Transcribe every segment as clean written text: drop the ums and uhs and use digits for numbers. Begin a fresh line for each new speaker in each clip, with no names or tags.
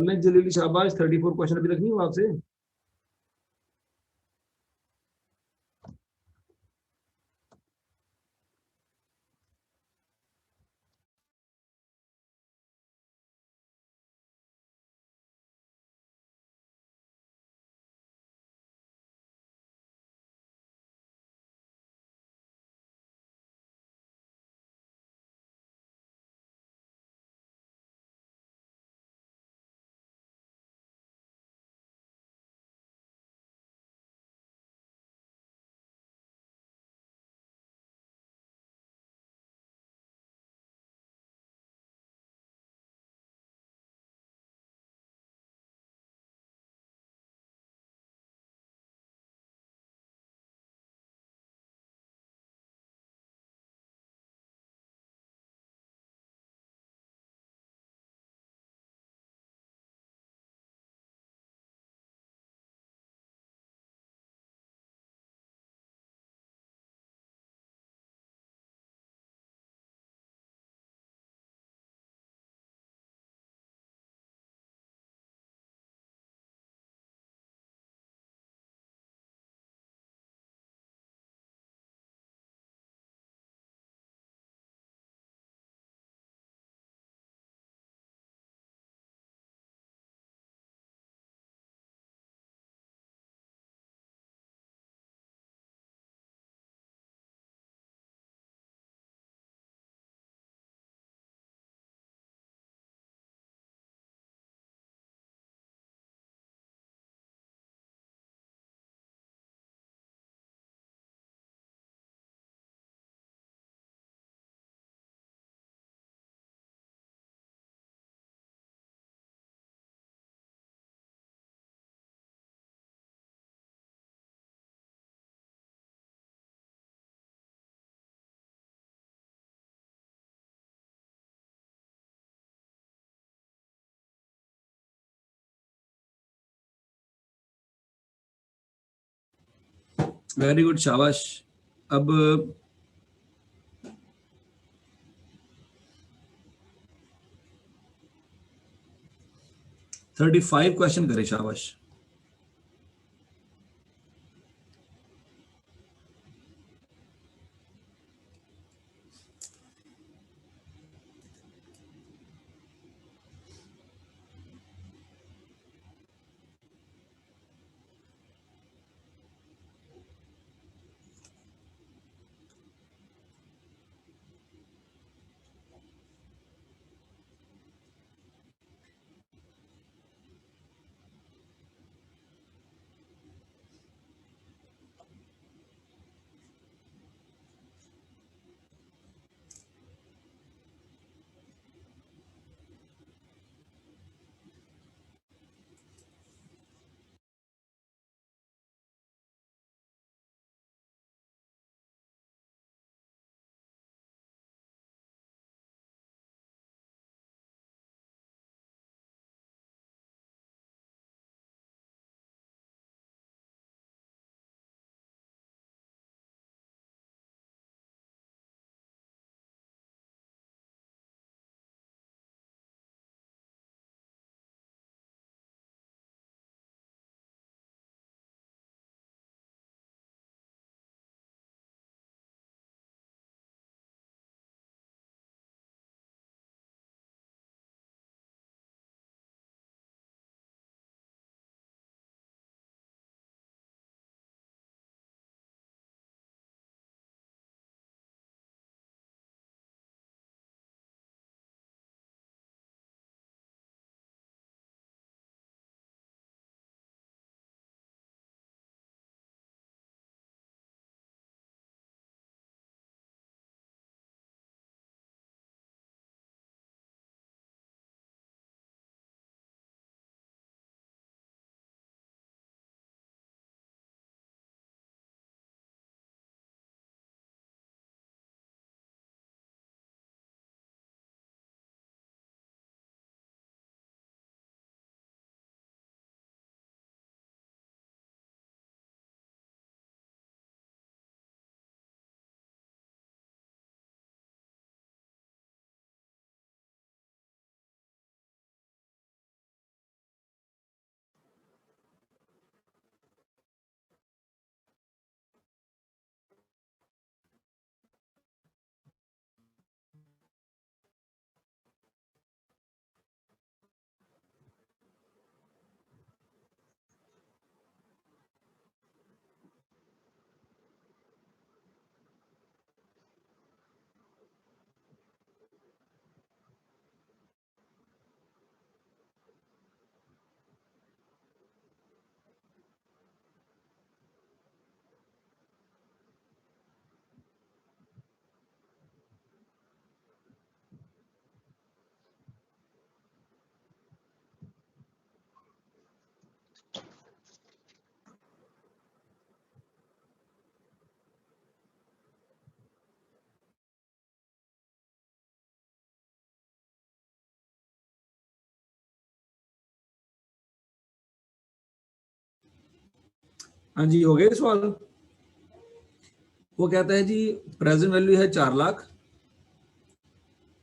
जलीली शाबाश, 34 क्वेश्चन अभी तक नहीं हुआ आपसे। वेरी गुड, शाबाश। अब 35 क्वेश्चन करे, शाबाश। हाँ जी, हो गए सवाल। वो कहता है जी प्रेजेंट वैल्यू है 4 लाख,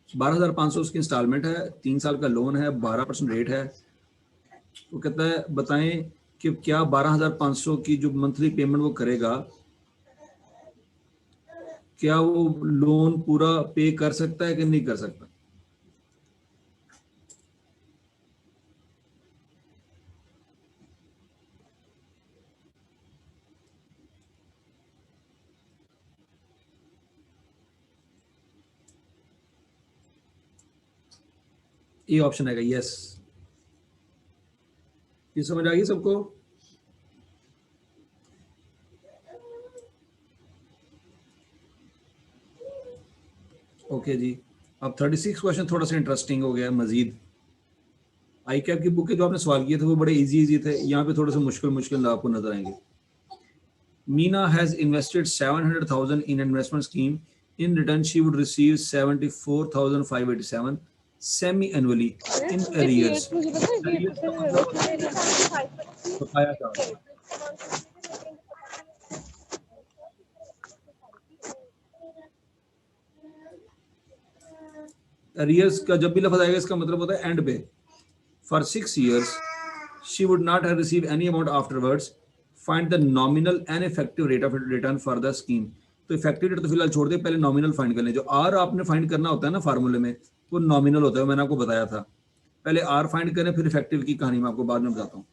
12,500 उसकी इंस्टॉलमेंट है, 3 साल का लोन है, 12% रेट है। वो कहता है बताएं कि क्या 12,500 की जो मंथली पेमेंट वो करेगा, क्या वो लोन पूरा पे कर सकता है कि नहीं कर सकता। ये ऑप्शन है यस। ये समझ आ गई सबको? ओके जी। अब 36 क्वेश्चन थोड़ा सा इंटरेस्टिंग हो गया मजीद। आई कैप की बुक के जो आपने सवाल किए थे वो बड़े इजी इजी थे, यहाँ पे थोड़े से मुश्किल मुश्किल आपको नजर आएंगे। Meena has invested 700,000 in an investment scheme. In return, she would receive 74,587 semi-annually in arrears. Arrears का मतलब होता है बकाया चार्ज। Arrears का जब भी लफ्ज आएगा इसका मतलब होता है एंड पे। For 6 years, she would not have received any amount afterwards. Find the nominal and effective rate of return for the scheme. तो इफेक्टिव रेट तो फिलहाल छोड़ दे, पहले नॉमिनल फाइंड कर लें। जो आर आपने फाइंड करना होता है ना फार्मूले में, वो नॉमिनल होता है, मैंने आपको बताया था। पहले आर फाइंड करें, फिर इफेक्टिव की कहानी मैं आपको बाद में बताता हूँ।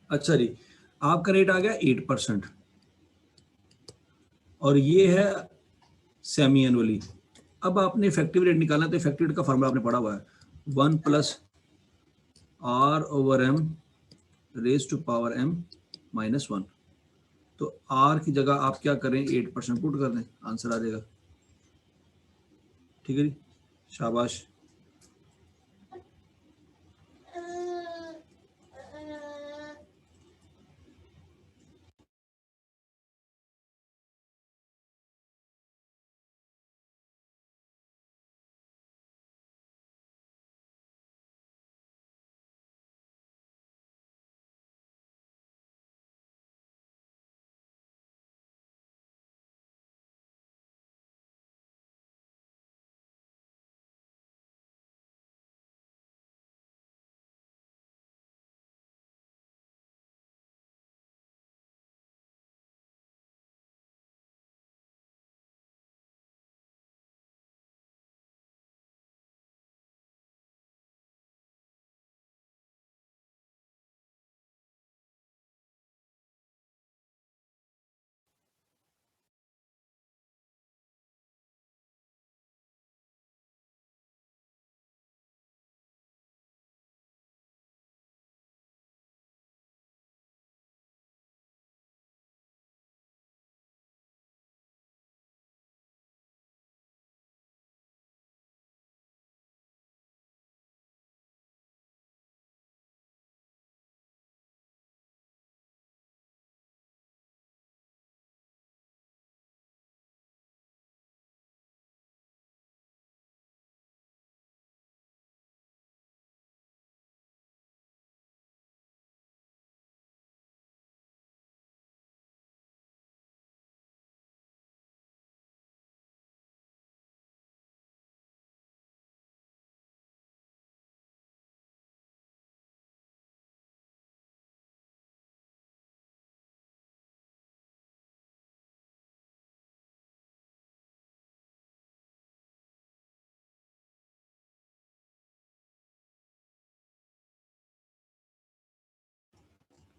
अच्छा जी, आपका रेट आ गया 8%, और ये है सेमी एनुअली। अब आपने इफेक्टिव रेट निकालना, तो इफेक्टिव रेट का फॉर्मूला आपने पढ़ा हुआ है, 1 + R/M raise to power m -1। तो r की जगह आप क्या करें, 8% पुट कर दें, आंसर आ जाएगा। ठीक है जी, शाबाश।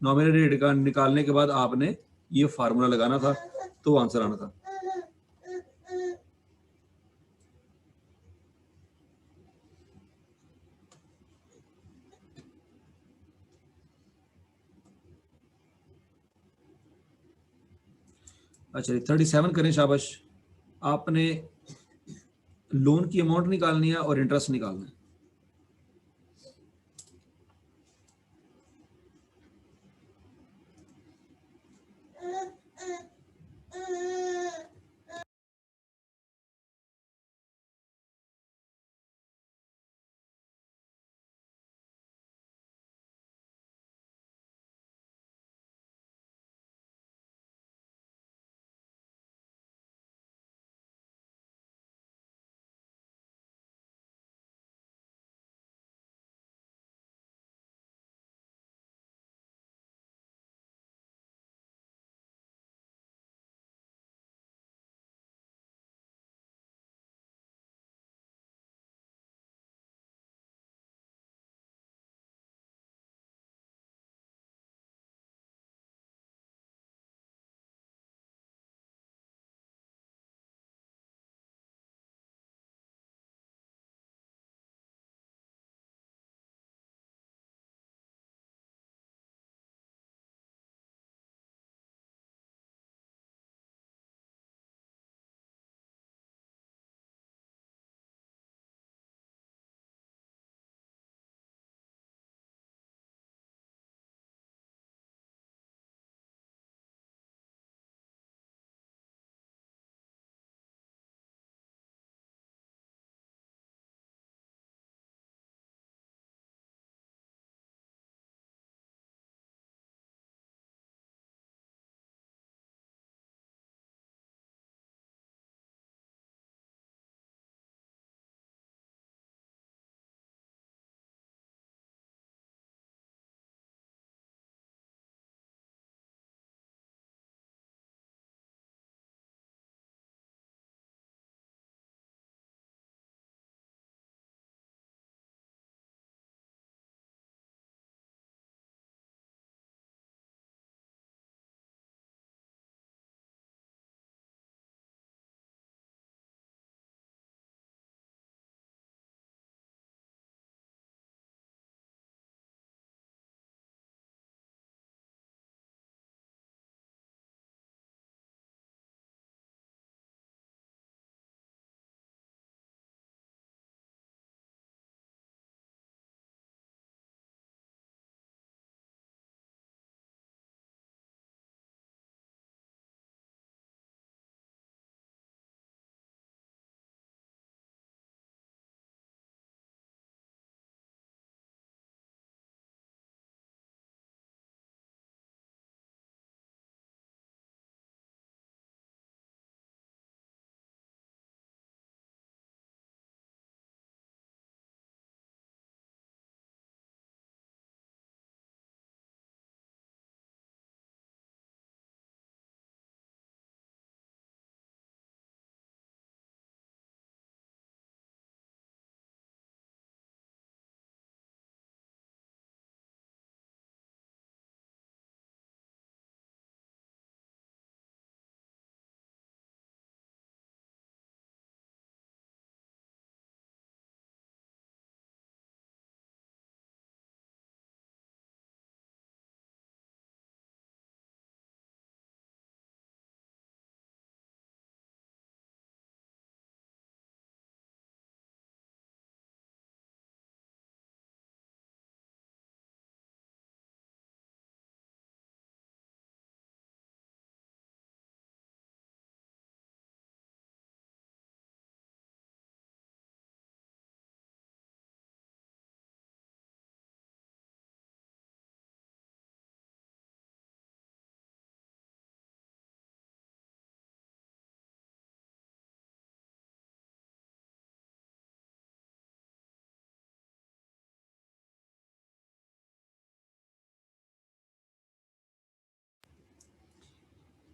नॉमिनल रेट का निकालने के बाद आपने ये फार्मूला लगाना था, तो आंसर आना था। अच्छा जी, 37 करें, शाबाश। आपने लोन की अमाउंट निकालनी है और इंटरेस्ट निकालना है।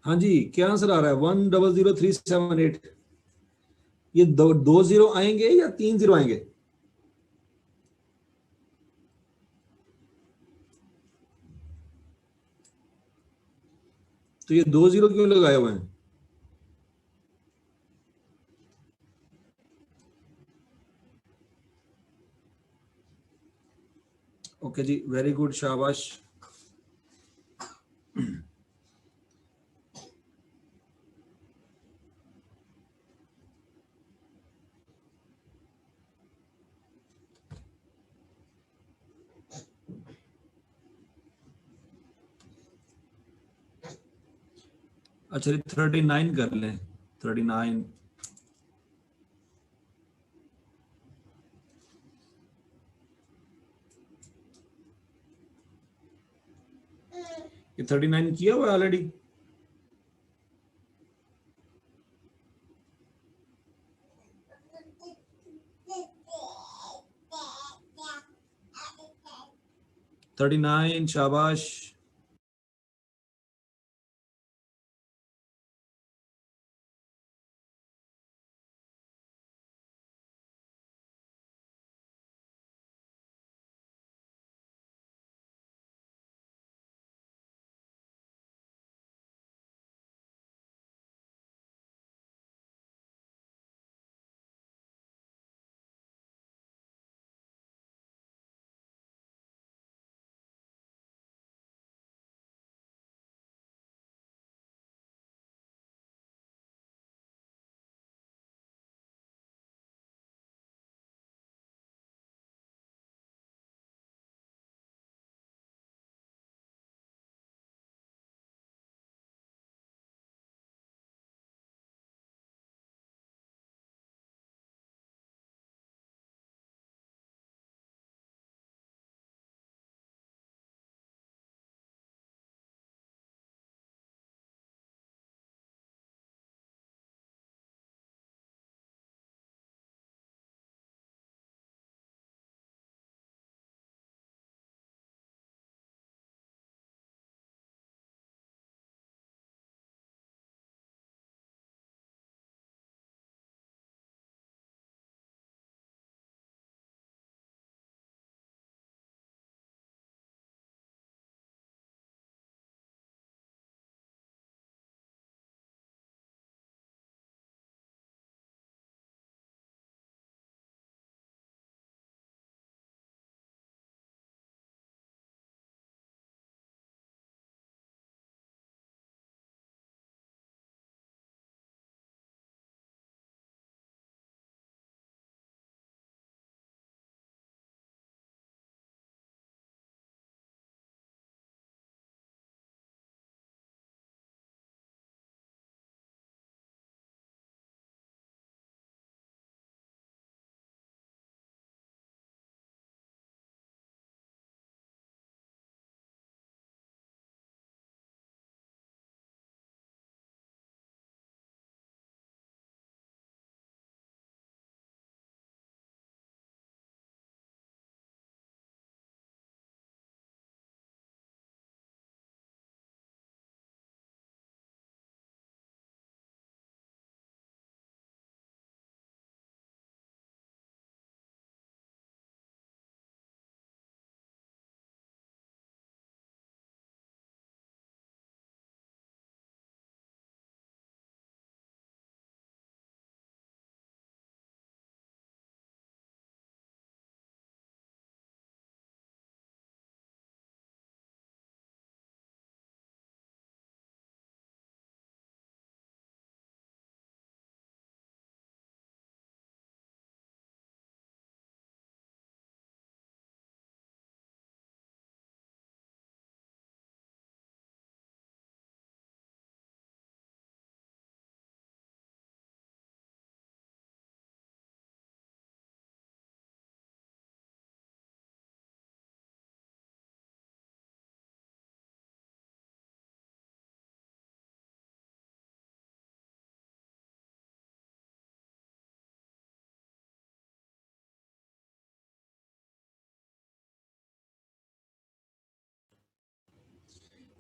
हाँ जी, क्या आंसर आ रहा है? 100378। ये दो जीरो आएंगे या 3 जीरो आएंगे? तो ये 2 जीरो क्यों लगाए हुए हैं? ओके जी, वेरी गुड, शाबाश। अच्छा जी, 39 कर लें। 39। ये 39 किया हुआ ऑलरेडी? थर्टी नाइन, शाबाश।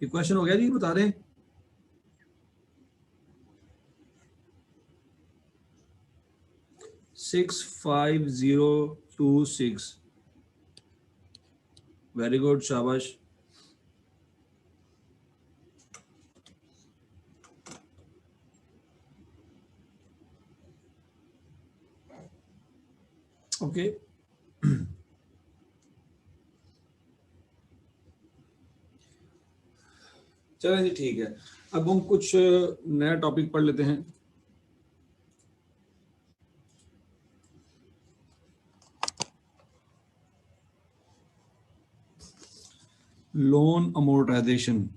ये क्वेश्चन हो गया जी, बता रहे हैं? 65026। वेरी गुड, शाबाश। ओके, चलें जी, ठीक है। अब हम कुछ नया टॉपिक पढ़ लेते हैं। Loan amortisation.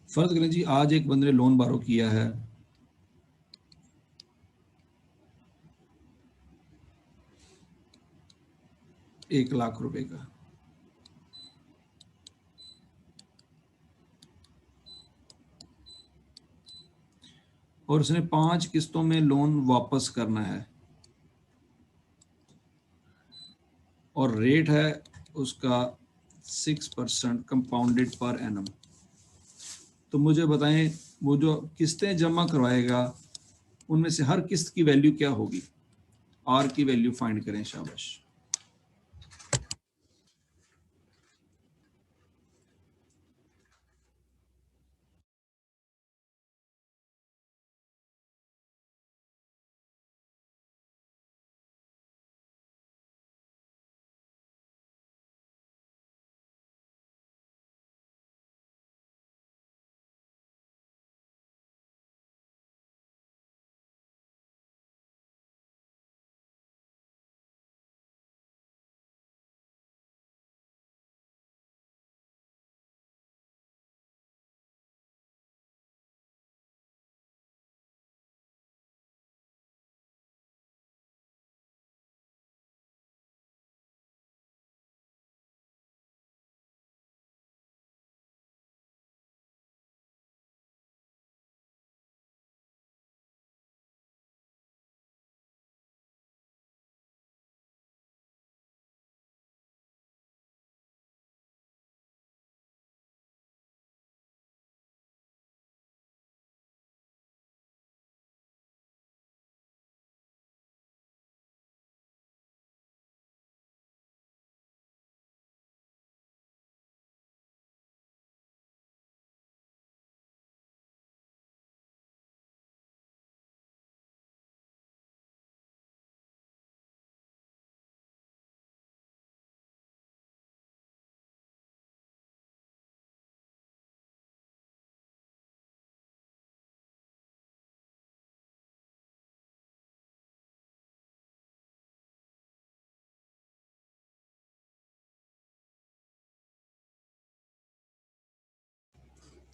फर्ज करें जी, आज एक बंदे ने लोन बारो किया है 1 लाख रुपए का, और उसने 5 किस्तों में लोन वापस करना है, और रेट है उसका 6% कंपाउंडेड पर एनम। तो मुझे बताएं, वो जो किस्तें जमा करवाएगा उनमें से हर किस्त की वैल्यू क्या होगी? आर की वैल्यू फाइंड करें, शाबाश।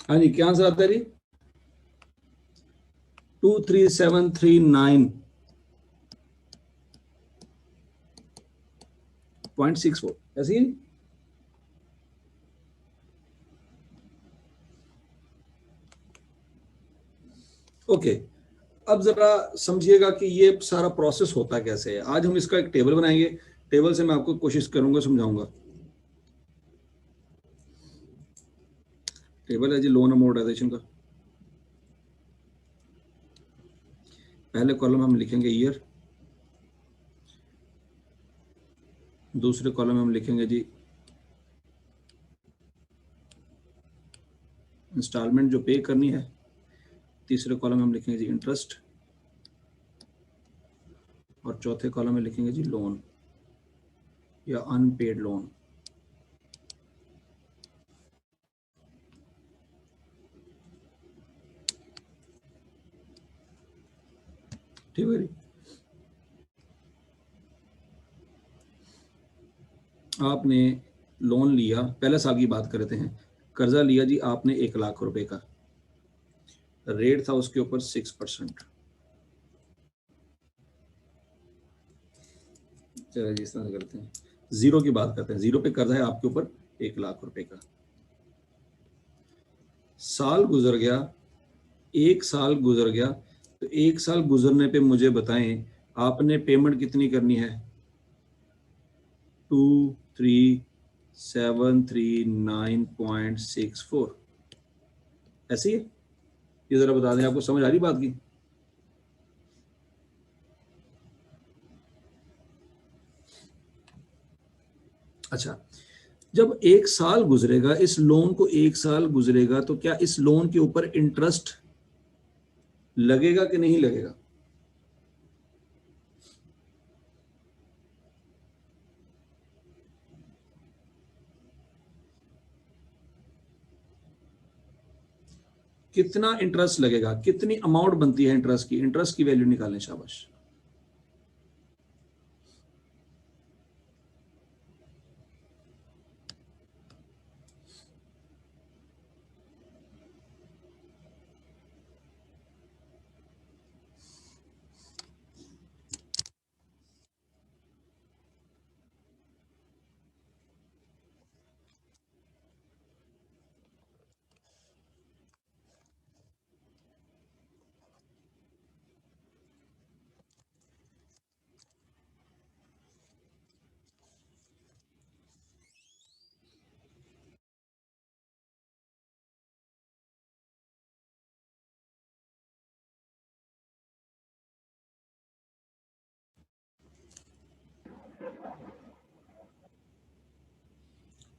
हाँ जी, क्या आंसर आता है जी? 23739.64, ऐसी है। ओके, अब जरा समझिएगा कि ये सारा प्रोसेस होता कैसे है। आज हम इसका एक टेबल बनाएंगे, टेबल से मैं आपको कोशिश करूंगा समझाऊंगा। टेबल है जी लोन अमोर्टाइजेशन का। पहले कॉलम हम लिखेंगे ईयर, दूसरे कॉलम में हम लिखेंगे जी इंस्टॉलमेंट जो पे करनी है, तीसरे कॉलम में हम लिखेंगे जी इंटरेस्ट, और चौथे कॉलम में लिखेंगे जी लोन या अनपेड लोन। ठीक है जी, आपने लोन लिया, पहले साल की बात करते हैं। कर्जा लिया जी आपने 1 लाख रुपए का, रेट था उसके ऊपर 6%। चलिए जी, इस तरह से करते हैं, जीरो की बात करते हैं। जीरो पे कर्जा है आपके ऊपर 1 लाख रुपए का। साल गुजर गया, 1 साल गुजर गया, तो 1 साल गुजरने पे मुझे बताएं आपने पेमेंट कितनी करनी है? 23,739.64 ऐसे ही है। ये जरा बता दें, आपको समझ आ रही बात की? अच्छा, जब एक साल गुजरेगा, इस लोन को एक साल गुजरेगा, तो क्या इस लोन के ऊपर इंटरेस्ट लगेगा कि नहीं लगेगा? कितना इंटरेस्ट लगेगा, कितनी अमाउंट बनती है इंटरेस्ट की? इंटरेस्ट की वैल्यू निकालें, शाबाश।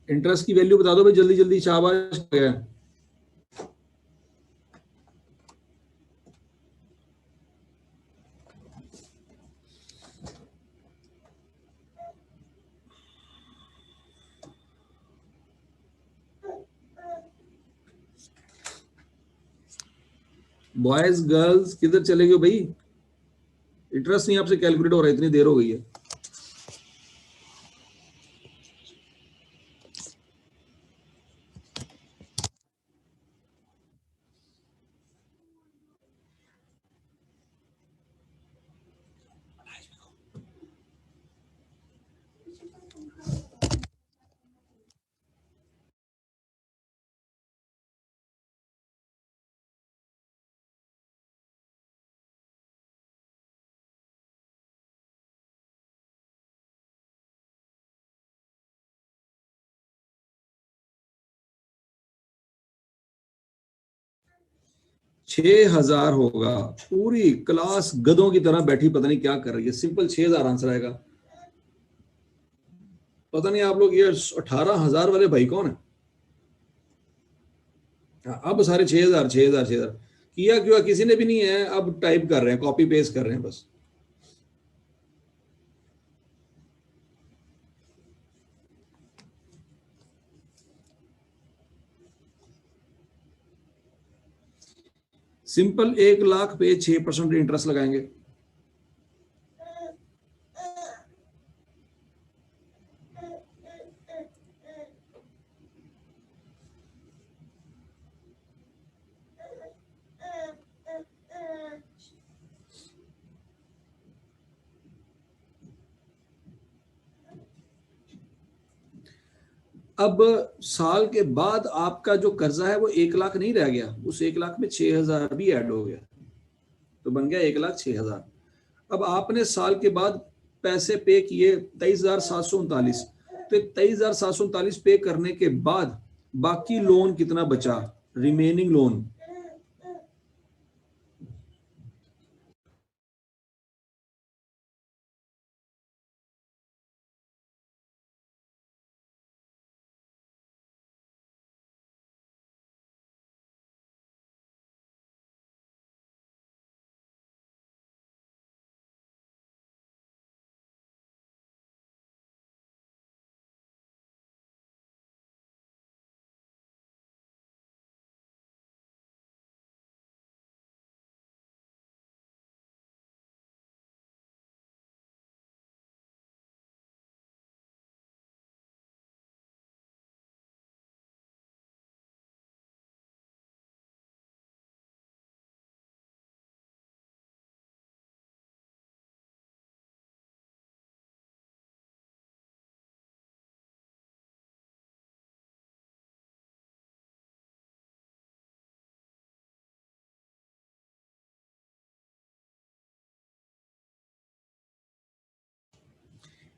इंटरेस्ट की वैल्यू बता दो भाई, जल्दी जल्दी, शाबाश। बॉयज गर्ल्स किधर चले गए भाई? इंटरेस्ट नहीं आपसे कैलकुलेट हो रहा है, इतनी देर हो गई है। छह हजार होगा। पूरी क्लास गधों की तरह बैठी, पता नहीं क्या कर रही है। सिंपल 6,000 आंसर आएगा। पता नहीं आप लोग, ये 18,000 वाले भाई कौन है? हाँ, अब सारे 6,000 6,000 6,000 किया क्यों? किसी ने भी नहीं है, अब टाइप कर रहे हैं, कॉपी पेस्ट कर रहे हैं बस। सिंपल 1 लाख पे 6% इंटरेस्ट लगाएंगे। अब साल के बाद आपका जो कर्जा है वो 1 लाख नहीं रह गया, उस 1 लाख में 6,000 भी ऐड हो गया, तो बन गया 1,06,000। अब आपने साल के बाद पैसे पे किए 23,739, तो 23,739 पे करने के बाद बाकी लोन कितना बचा, रिमेनिंग लोन?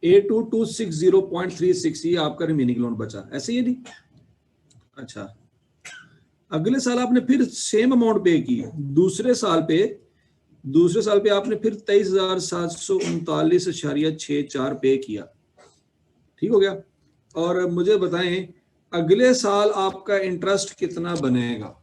82,260.36 ये आपका रिमेनिंग लोन बचा, ऐसे ही नहीं? अच्छा, अगले साल आपने फिर सेम अमाउंट पे की, दूसरे साल पे आपने फिर 23,739.64 पे किया, ठीक हो गया। और मुझे बताएं अगले साल आपका इंटरेस्ट कितना बनेगा?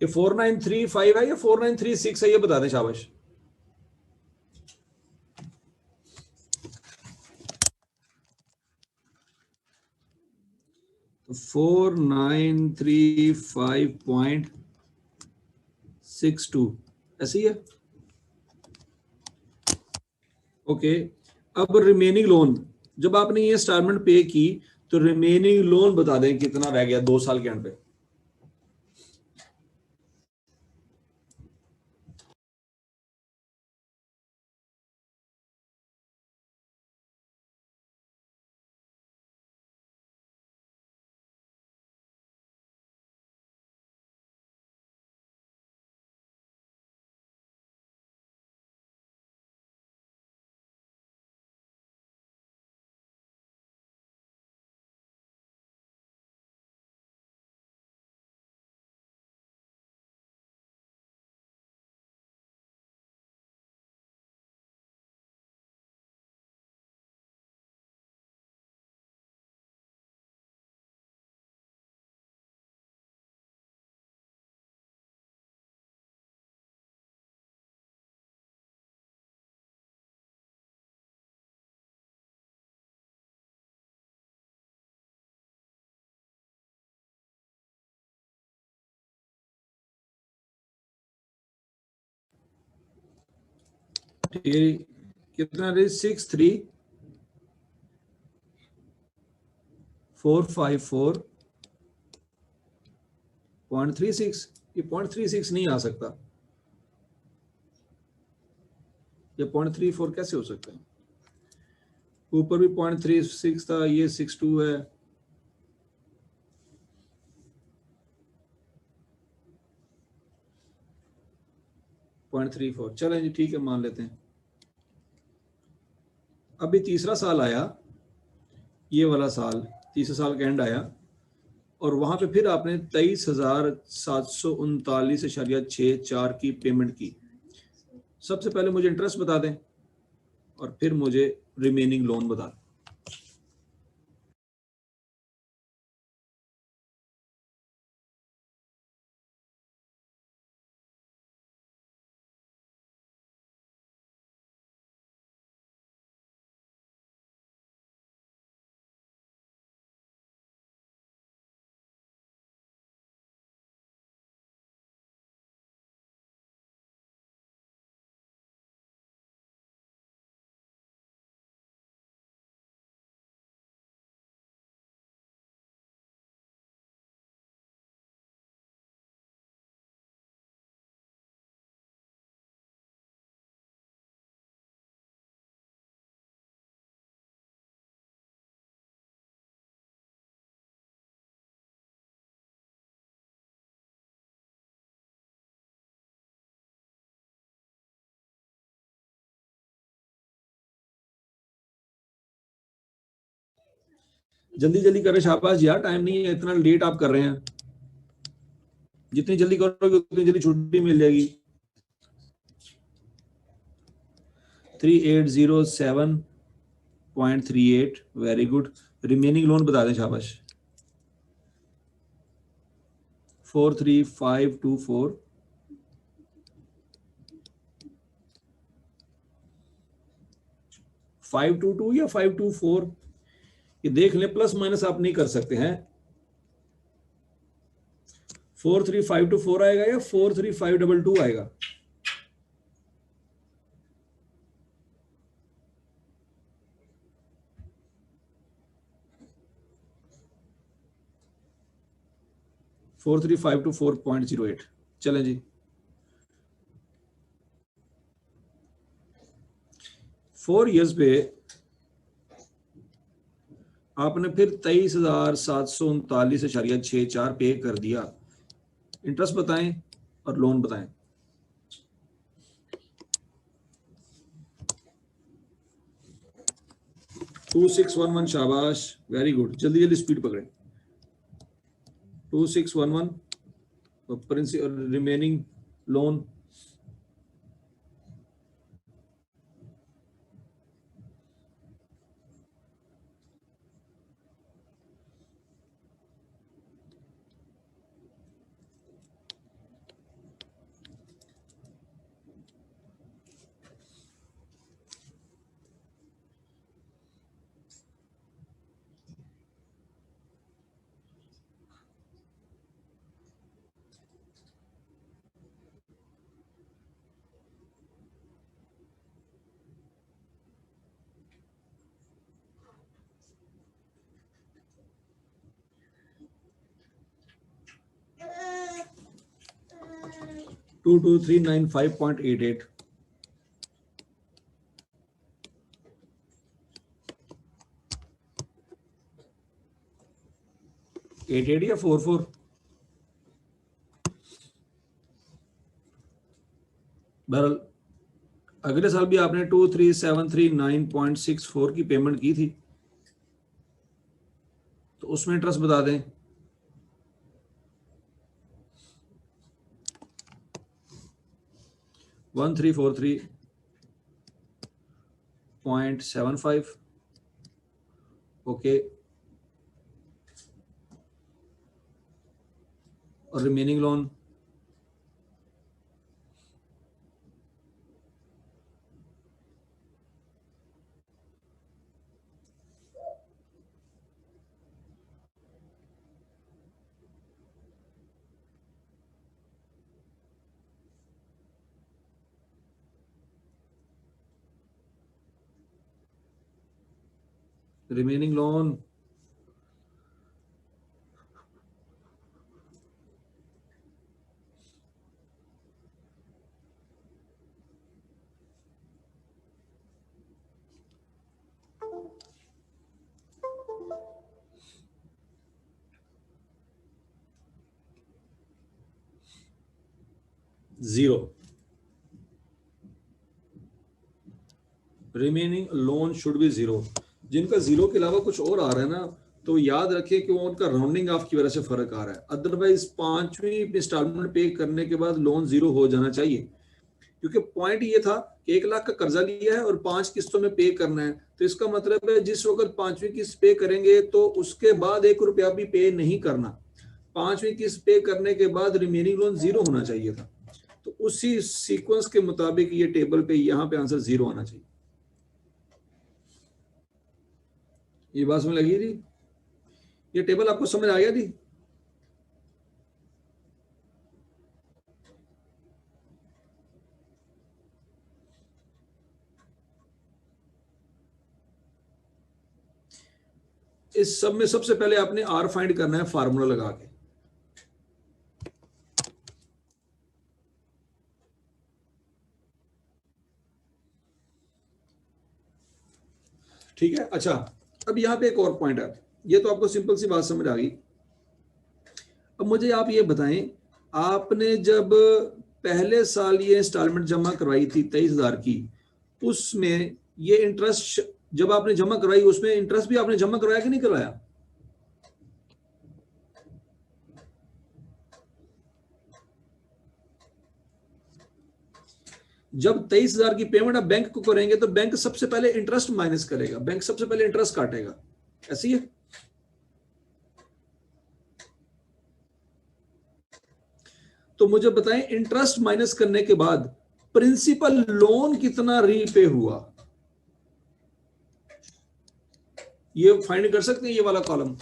ये 4935 है या 4936 है, ये बता दें शाबाश। तो 4935.62 ऐसे ही है। ओके, अब रिमेनिंग लोन, जब आपने ये इंस्टॉलमेंट पे की तो रिमेनिंग लोन बता दें कितना रह गया 2 साल के एंड पे। ठीक है, कितना रही? 63,454.36। ये 0.36 नहीं आ सकता, ये 0.34 कैसे हो सकता है? ऊपर भी 0.36 था, ये 62 है। पॉइंट 34, चलें जी ठीक है, मान लेते हैं। अभी तीसरा साल आया, ये वाला साल, तीसरे साल का एंड आया, और वहां पे फिर आपने 23,739.64 की पेमेंट की। सबसे पहले मुझे इंटरेस्ट बता दें और फिर मुझे रिमेनिंग लोन बता दें। जल्दी जल्दी करें शाबाश यार, टाइम नहीं है, इतना लेट आप कर रहे हैं। जितनी जल्दी करोगे उतनी जल्दी छुट्टी मिल जाएगी। 3807 0.38, वेरी गुड। रिमेनिंग लोन बता दें, शाबाश। 43524, 522 या 524, ये देख लें, प्लस माइनस आप नहीं कर सकते हैं। 43524 आएगा या 43522 आएगा? Four three five two 4.08। चलें जी, 4 ईयर्स पे आपने फिर 23,739.64 पे कर दिया। इंटरेस्ट बताएं और लोन बताएं। 2611, शाबाश, वेरी गुड। जल्दी जल्दी स्पीड पकड़ें। 2611 प्रिंसिपल, रिमेनिंग लोन टू 2395.88। 88 या 44? बहरहाल अगले साल भी आपने 23,739.64 की पेमेंट की थी, तो उसमें इंटरेस्ट बता दें। 1343.75, ओके। और remaining loan remaining loan 0। Remaining loan should be 0। जिनका 0 के अलावा कुछ और आ रहा है ना, तो याद रखिए कि वो उनका राउंडिंग ऑफ की वजह से फर्क आ रहा है। अदरवाइज 5वीं इंस्टॉलमेंट पे करने के बाद लोन 0 हो जाना चाहिए, क्योंकि पॉइंट ये था कि 1 लाख का कर्जा लिया है और 5 किस्तों में पे करना है। तो इसका मतलब है जिस वक्त 5वीं किस्त पे करेंगे तो उसके बाद 1 रुपया भी पे नहीं करना। 5वीं किस्त पे करने के बाद रिमेनिंग लोन 0 होना चाहिए था। तो उसी सीक्वेंस के मुताबिक ये टेबल पे यहाँ पे आंसर 0 आना चाहिए। ये बात समझ लगी थी? ये टेबल आपको समझ आ गया थी? इस सब में सबसे पहले आपने आर फाइंड करना है फार्मूला लगा के। ठीक है, अच्छा। अब यहाँ पे एक और पॉइंट है, ये तो आपको सिंपल सी बात समझ आ गई। अब मुझे आप ये बताएं, आपने जब पहले साल ये इंस्टॉलमेंट जमा करवाई थी 23,000 की, उसमें ये इंटरेस्ट जब आपने जमा करवाई उसमें इंटरेस्ट भी आपने जमा करवाया कि नहीं करवाया? जब 23,000 की पेमेंट आप बैंक को करेंगे तो बैंक सबसे पहले इंटरेस्ट माइनस करेगा, बैंक सबसे पहले इंटरेस्ट काटेगा, ऐसी है। तो मुझे बताएं इंटरेस्ट माइनस करने के बाद प्रिंसिपल लोन कितना रीपे हुआ, ये फाइंड कर सकते हैं ये वाला कॉलम।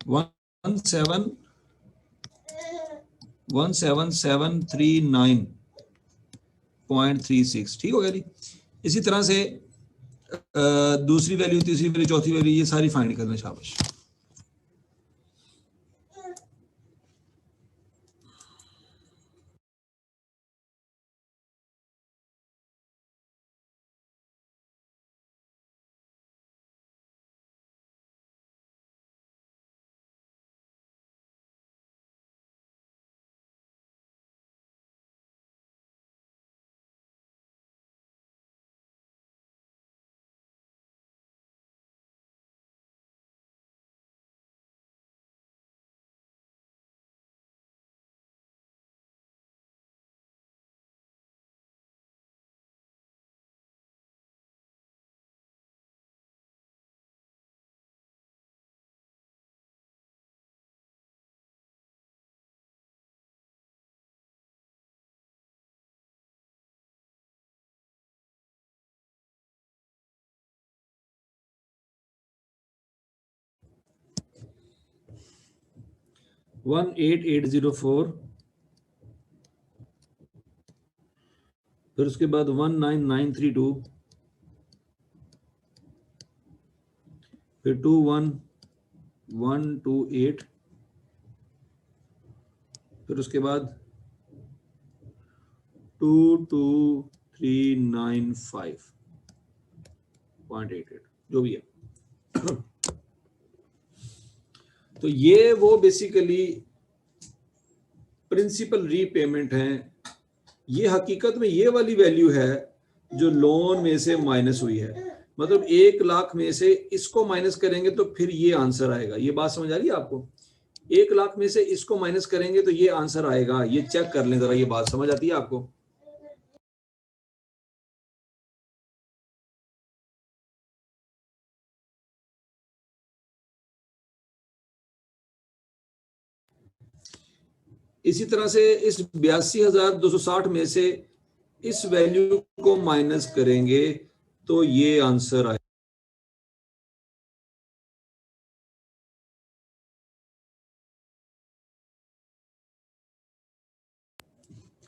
वन सेवन 17739.36, ठीक हो गया जी। इसी तरह से दूसरी वैल्यू, तीसरी वैल्यू, चौथी वैल्यू, ये सारी फाइंड करना, शाबाश। वन 8804, फिर उसके बाद 19932, फिर 21128, फिर उसके बाद 22395.88, जो भी है। तो ये वो बेसिकली प्रिंसिपल रीपेमेंट है। ये हकीकत में ये वाली वैल्यू है जो लोन में से माइनस हुई है। मतलब 1,00,000 में से इसको माइनस करेंगे तो फिर ये आंसर आएगा। ये बात समझ आ रही है आपको? 1,00,000 में से इसको माइनस करेंगे तो ये आंसर आएगा। ये चेक कर लें जरा, ये बात समझ आती है आपको? इसी तरह से इस 82,260 में से इस वैल्यू को माइनस करेंगे तो ये आंसर आएगा।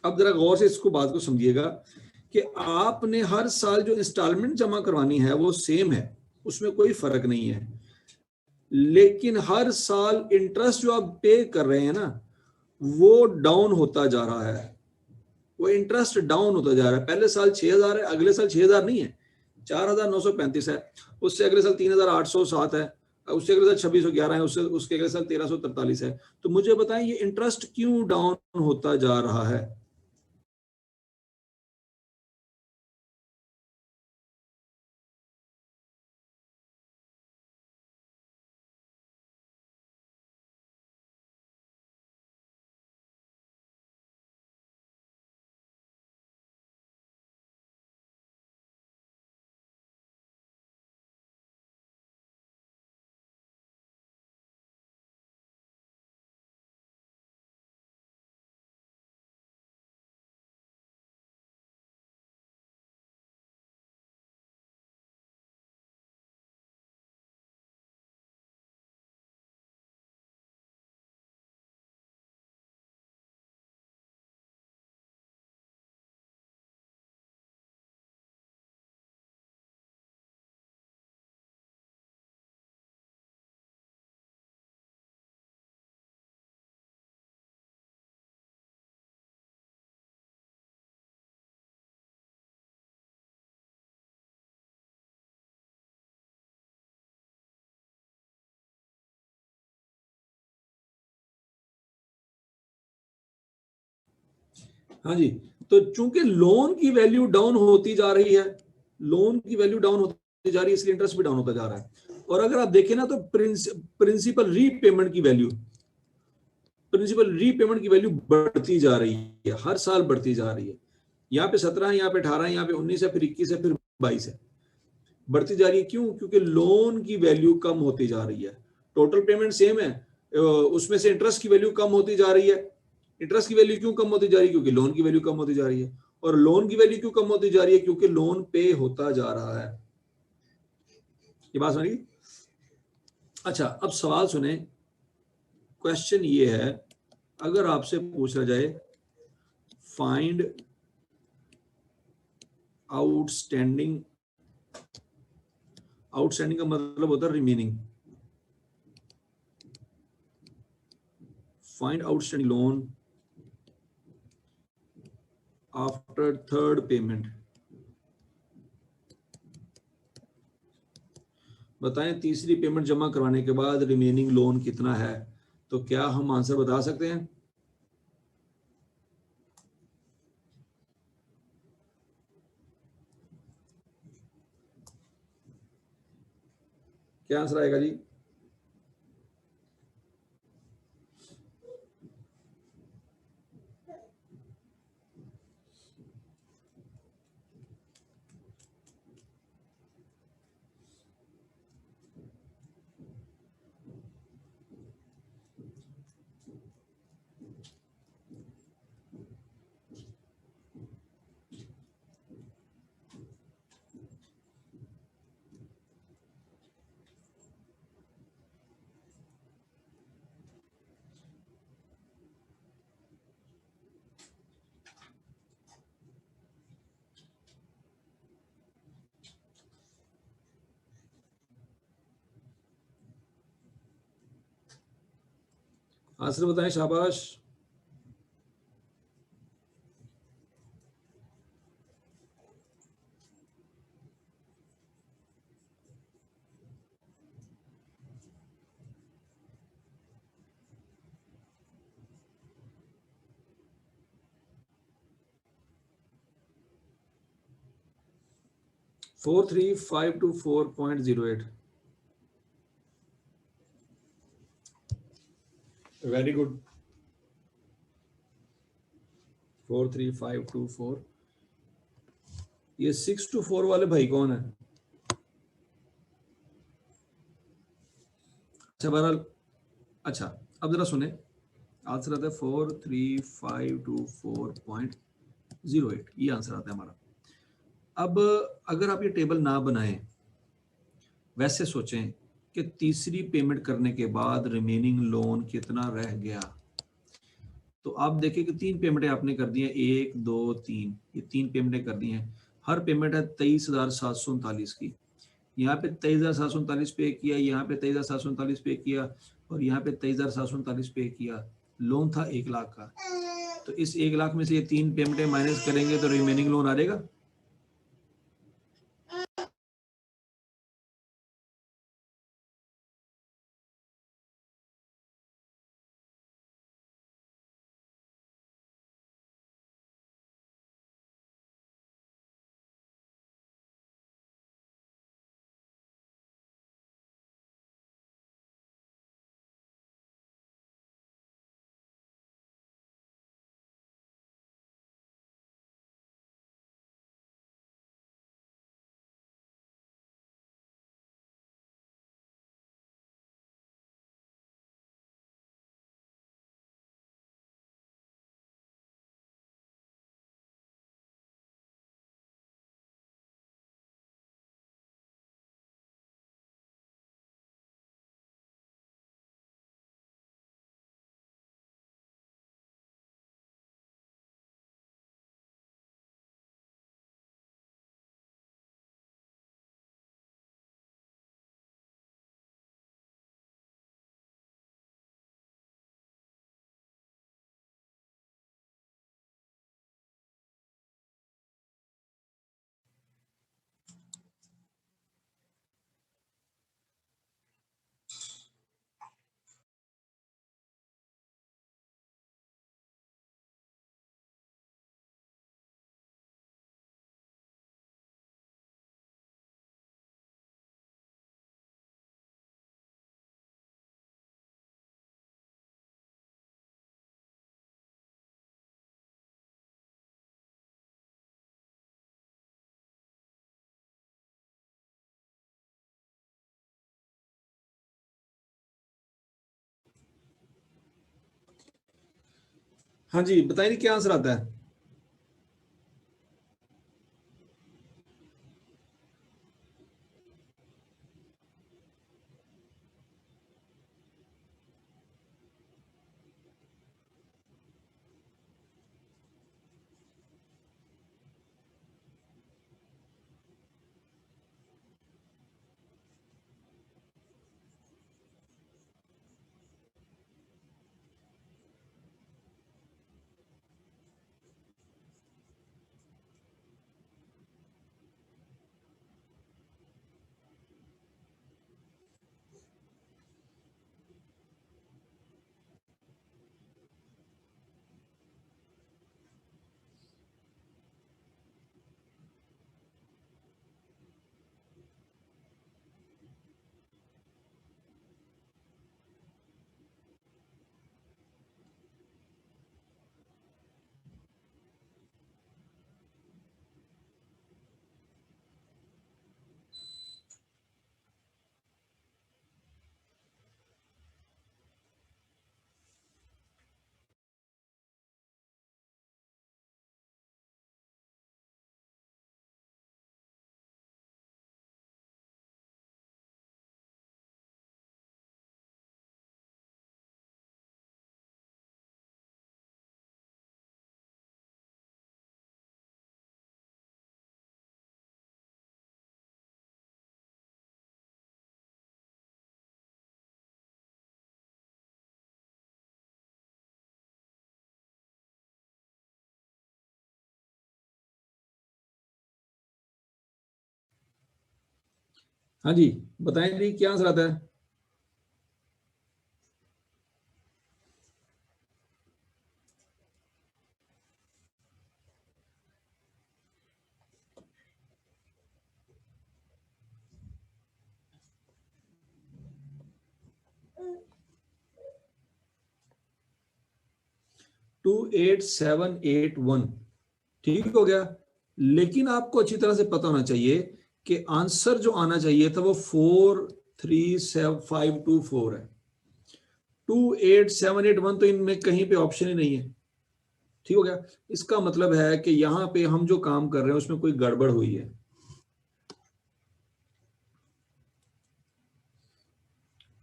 अब जरा गौर से इसको बात को समझिएगा कि आपने हर साल जो इंस्टॉलमेंट जमा करवानी है वो सेम है, उसमें कोई फर्क नहीं है, लेकिन हर साल इंटरेस्ट जो आप पे कर रहे हैं ना वो डाउन होता जा रहा है। वो इंटरेस्ट डाउन होता जा रहा है। पहले साल 6,000 है, अगले साल 6,000 नहीं है, 4,935 है, उससे अगले साल 3,807 है, उससे अगले साल 2,611 है, उससे उसके अगले साल 1,343 है। तो मुझे बताएं ये इंटरेस्ट क्यों डाउन होता जा रहा है? हाँ जी, तो चूंकि लोन की वैल्यू डाउन होती जा रही है, लोन की वैल्यू डाउन होती जा रही है, इसलिए इंटरेस्ट भी डाउन होता जा रहा है। और अगर आप देखें ना तो प्रिंसिपल रीपेमेंट की वैल्यू, प्रिंसिपल रीपेमेंट की वैल्यू बढ़ती जा रही है, हर साल बढ़ती जा रही है। यहाँ पे 17 है, यहाँ पे 18 है, यहाँ पे 19 है, फिर 21 है, फिर 22 है, बढ़ती जा रही है। क्यों? क्योंकि लोन की वैल्यू कम होती जा रही है। टोटल पेमेंट सेम है, उसमें से इंटरेस्ट की वैल्यू कम होती जा रही है। इंटरेस्ट की वैल्यू क्यों कम होती जा रही है? क्योंकि लोन की वैल्यू कम होती जा रही है। और लोन की वैल्यू क्यों कम होती जा रही है? क्योंकि लोन पे होता जा रहा है। ये बात समझी? अच्छा, अब सवाल सुने। क्वेश्चन ये है, अगर आपसे पूछा जाए फाइंड आउटस्टैंडिंग, आउटस्टैंडिंग का मतलब होता है remaining, find outstanding loan after third payment. बताएं तीसरी पेमेंट जमा करवाने के बाद रिमेनिंग लोन कितना है? तो क्या हम आंसर बता सकते हैं? क्या आंसर आएगा जी? आंसर बताएं, शाबाश। Four three five two 4.08। Very good. 43524। ये 6 to 4 वाले भाई कौन है? अच्छा, बहरहाल। अच्छा, अब जरा सुने। आंसर आता है 43524.08। ये आंसर आता है हमारा। अब अगर आप ये टेबल ना बनाएं, वैसे सोचें कि तीसरी पेमेंट करने के बाद रिमेनिंग लोन कितना रह गया, तो आप देखें कि 3 पेमेंटें आपने कर दी हैं, 1 2 3, ये 3 पेमेंटें कर दी हैं। हर पेमेंट है 23,739 की। यहाँ पे 23,739 पे किया, यहाँ पे 23,739 पे किया, और यहाँ पे 23,739 पे किया। लोन था 1 लाख का, तो इस 1 लाख में से ये 3 पेमेंटें माइनस करेंगे तो रिमेनिंग लोन आ जाएगा। हाँ जी, बताइए क्या आंसर आता है। हाँ जी, बताएं जी क्या आंसर आता है। 28781, ठीक हो गया। लेकिन आपको अच्छी तरह से पता होना चाहिए कि आंसर जो आना चाहिए था वो 437 524 है। 28781 तो इनमें कहीं पे ऑप्शन ही नहीं है, ठीक हो गया। इसका मतलब है कि यहाँ पे हम जो काम कर रहे हैं उसमें कोई गड़बड़ हुई है।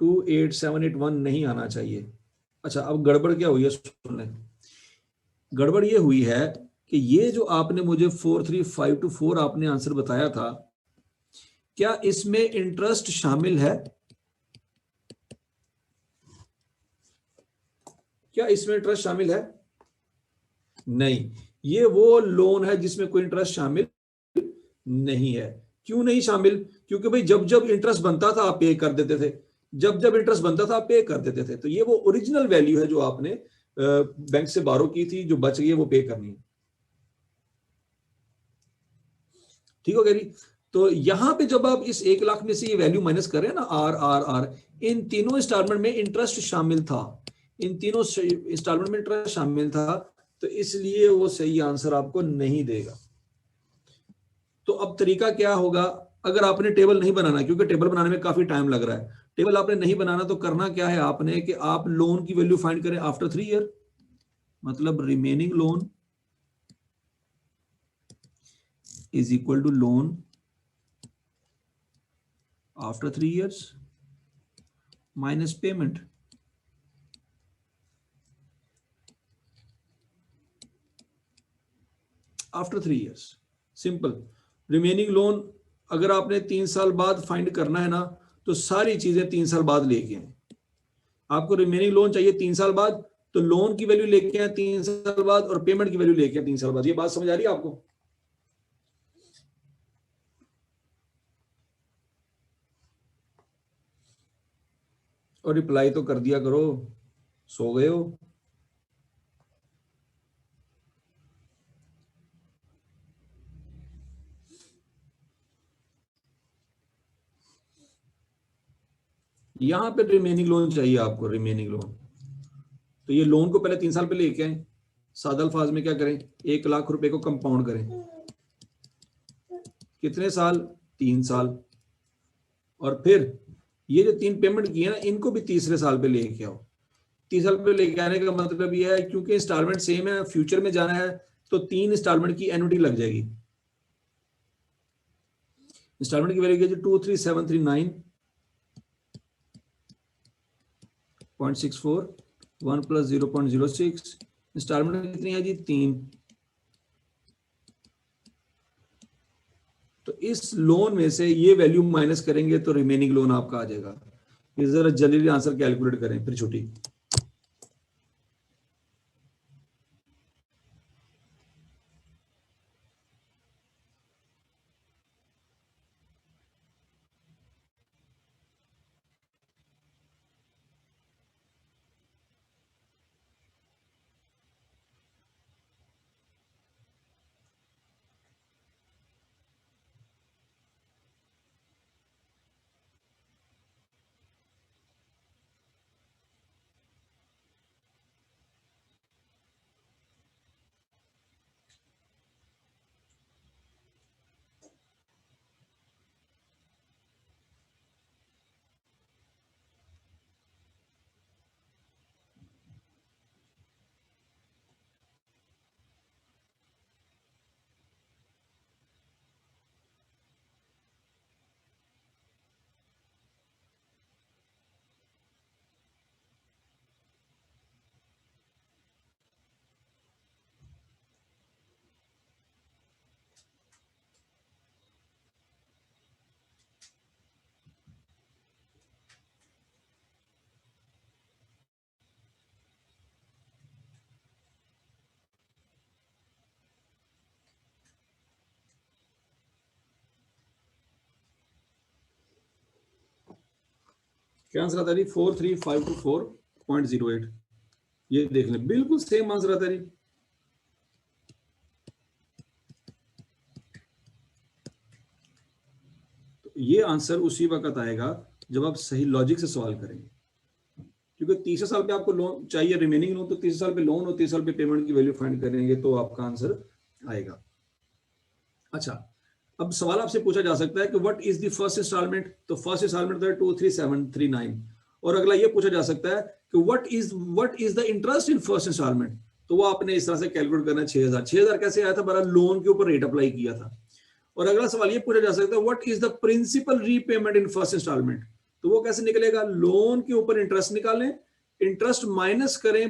28781 नहीं आना चाहिए। अच्छा, अब गड़बड़ क्या हुई है सुन लें। गड़बड़ ये हुई है कि ये जो आपने मुझे 43524 आपने आंसर बताया था, क्या इसमें इंटरेस्ट शामिल है? क्या इसमें इंटरेस्ट शामिल है? नहीं, ये वो लोन है जिसमें कोई इंटरेस्ट शामिल नहीं है। क्यों नहीं शामिल? क्योंकि भाई जब जब इंटरेस्ट बनता था आप पे कर देते थे, जब जब इंटरेस्ट बनता था आप पे कर देते थे। तो ये वो ओरिजिनल वैल्यू है जो आपने बैंक से बारो की थी, जो बच गई है वो पे करनी है। ठीक हो गया जी। तो यहां पे जब आप इस 1 लाख में से ये वैल्यू माइनस करें ना, आर आर आर, इन तीनों इंस्टॉलमेंट में इंटरेस्ट शामिल था, इन तीनों इंस्टॉलमेंट में इंटरेस्ट शामिल था, तो इसलिए वो सही आंसर आपको नहीं देगा। तो अब तरीका क्या होगा, अगर आपने टेबल नहीं बनाना, क्योंकि टेबल बनाने में काफी टाइम लग रहा है, टेबल आपने नहीं बनाना, तो करना क्या है आपने कि आप लोन की वैल्यू फाइंड करें आफ्टर 3 ईयर, मतलब remaining loan is equal to loan after 3 years minus payment. After 3 years, simple. Remaining loan अगर आपने 3 साल बाद फाइंड करना है ना, तो सारी चीजें 3 साल बाद लेके आए। आपको रिमेनिंग लोन चाहिए 3 साल बाद, तो लोन की वैल्यू लेके आए 3 साल बाद, और पेमेंट की वैल्यू लेके आए 3 साल बाद। ये बात समझ आ रही है आपको? और रिप्लाई तो कर दिया करो, सो गए हो? यहां पे रिमेनिंग लोन चाहिए आपको, रिमेनिंग लोन। तो ये लोन को पहले 3 साल पे लेके आए, सादा अल्फाज में क्या करें, 1 लाख रुपए को कंपाउंड करें। कितने साल? 3 साल। और फिर ये जो 3 पेमेंट की है ना, इनको भी तीसरे साल पे लेके आओ। 30 साल पे लेके आने का मतलब ये है क्योंकि इंस्टॉलमेंट सेम है, फ्यूचर में जाना है तो 3 इंस्टॉलमेंट की एनुटी लग जाएगी। इंस्टॉलमेंट की वैल्यू क्या है 23739.64 1 + 0.06, इंस्टॉलमेंट कितनी है जी 3। तो इस लोन में से ये वैल्यू माइनस करेंगे तो रिमेनिंग लोन आपका आ जाएगा। ये जरा जल्दी आंसर कैलकुलेट करें फिर छोटी। क्या आंसर आता है 43524.08। ये देख लें बिल्कुल सेम आंसर आता है। तो ये आंसर उसी वक्त आएगा जब आप सही लॉजिक से सवाल करेंगे, क्योंकि 30 साल पे आपको लोन चाहिए रिमेनिंग लोन, तो 30 साल पे लोन और 30 साल पे पेमेंट की वैल्यू फाइंड करेंगे तो आपका आंसर आएगा। अच्छा, अब सवाल आपसे पूछा जा सकता है कि what is the first instalment, तो फर्स्ट इंस्टॉलमेंट तो है 23739, और अगला ये पूछा जा सकता है कि what is the interest in first instalment, तो वो आपने इस तरह से कैलकुलेट करना है 6000 कैसे आया था, बड़ा लोन के ऊपर रेट अप्लाई किया था। और अगला सवाल ये पूछा जा सकता है what is the principal repayment in first instalment, तो वो कैसे निकलेगा, लोन के ऊपर इंटरेस्ट निकालें, इंटरेस्ट माइनस करें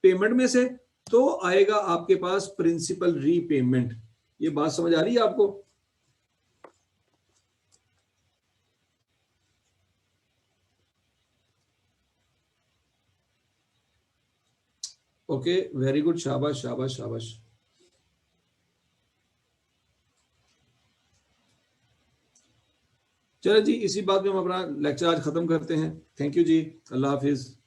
पेमेंट में से, तो आएगा आपके पास प्रिंसिपल रीपेमेंट। ये बात समझ आ रही है आपको? ओके, वेरी गुड, शाबाश शाबाश शाबाश। चलो जी, इसी बात में हम अपना लेक्चर आज खत्म करते हैं। थैंक यू जी, अल्लाह हाफिज।